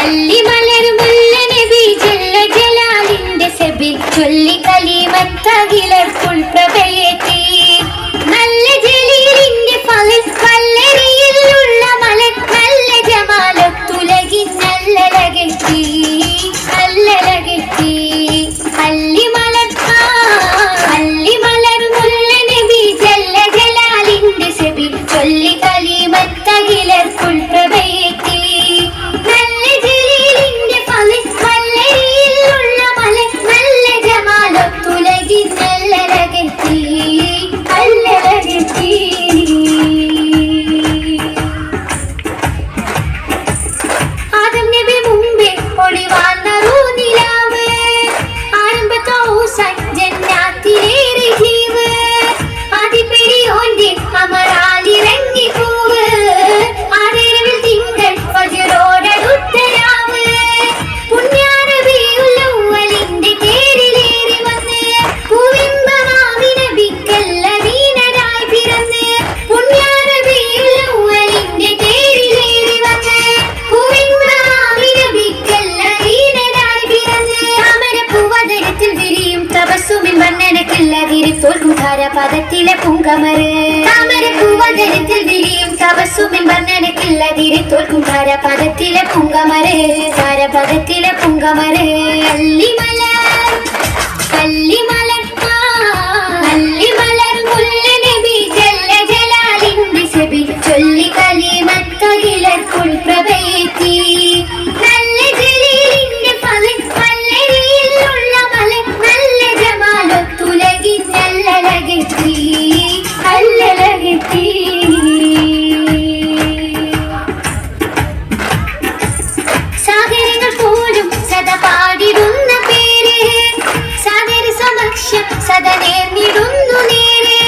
അല്ലി മലരും മുല്ല നബി ജല്ല ജലാലിന്റെ സബിൽ ചൊല്ലി കലിമത്തകിലർക്കുൾ പ്രഭയേറ്റി നല്ല ജലീലിന്റെ ഫളിൽ വല്ലരിയിലുള്ള മലർ നല്ല ജമാലത്തുലകിൻ നല്ലലകെത്തി നല്ലലകെത്തി അല്ലി മലർ മുല്ല നബി ജല്ല ജലാലിന്റെ സബിൽ ചൊല്ലി കലിമത്തകിലർക്കുൾ പ്രഭയേറ്റി പദത്തിലെ പൂങ്കമര് താമരപ്പൂവതരത്തിൽ വിരിയും തപസ്സുമിൻ വർണ്ണനക്കില്ലതിരെ തോൽക്കും താരപദത്തിലെ പൂങ്കമര് താരപദത്തിലെ പൂങ്കമര് അല്ലിമലർ അല്ലിമലർ അല്ലിമലർ മുല്ല നബി ജല്ല ജലാലിന്റെ സബിൽ ചൊല്ലി കലിമത്തകിലർക്കുൾ പ്രഭയേറ്റി നല്ല ജലീലിന്റെ ഫളിൽ വല്ലരിയിലുള്ള മലർ നല്ല ജമാലത്തുലകിൻ നല്ലലകെത്തി നല്ലലകെത്തി സാഗരങ്ങൾ പോലും സദാ പാടിടുന്ന പേര് സാഗര സമക്ഷം സദാ നേർന്നിടുന്നു നേര്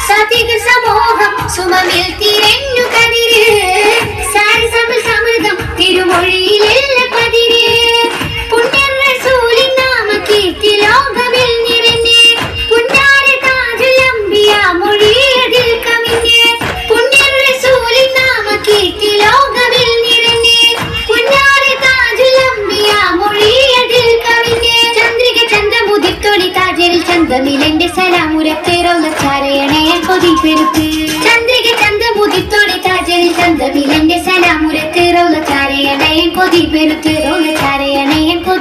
സാത്വിക സമൂഹം സുമമിൽ തിരഞ്ഞു കതിര് സാരസമൽ സമൃദ്ധം തിരുമൊഴിയിലെല്ല പതിര് പുണ്യർ റസൂലിൻ നാമ കീർത്തി ലോകമിൽ നിറഞ്ഞ് പുന്നാര താജുൽ അംബിയ മൊഴിയതിൽ കവിഞ്ഞ് പുണ്യർ റസൂലിൻ നാമ കീർത്തി ലോകമിൽ നിറഞ്ഞ് പുന്നാര താജുൽ അംബിയ മൊഴിയതിൽ കവിഞ്ഞ് ചന്ദ്രിക ചന്ദ്രമുദിത്തൊളി താജരിൽ ചന്തമിലെന്റെ സലാമുരത്തേറോന്ന ചാരയണയ കൊതി പെരുത്ത് ചന്ദ്രിക ചന്ദ്രമുദിത്തൊളി താജരിൽ ചന്തമിലെന്റെ സലാമുരത്തേറോന്ന ചാരയണയ കൊതി പെരുത്ത് റോന്ന ചാരയണയ കൊതി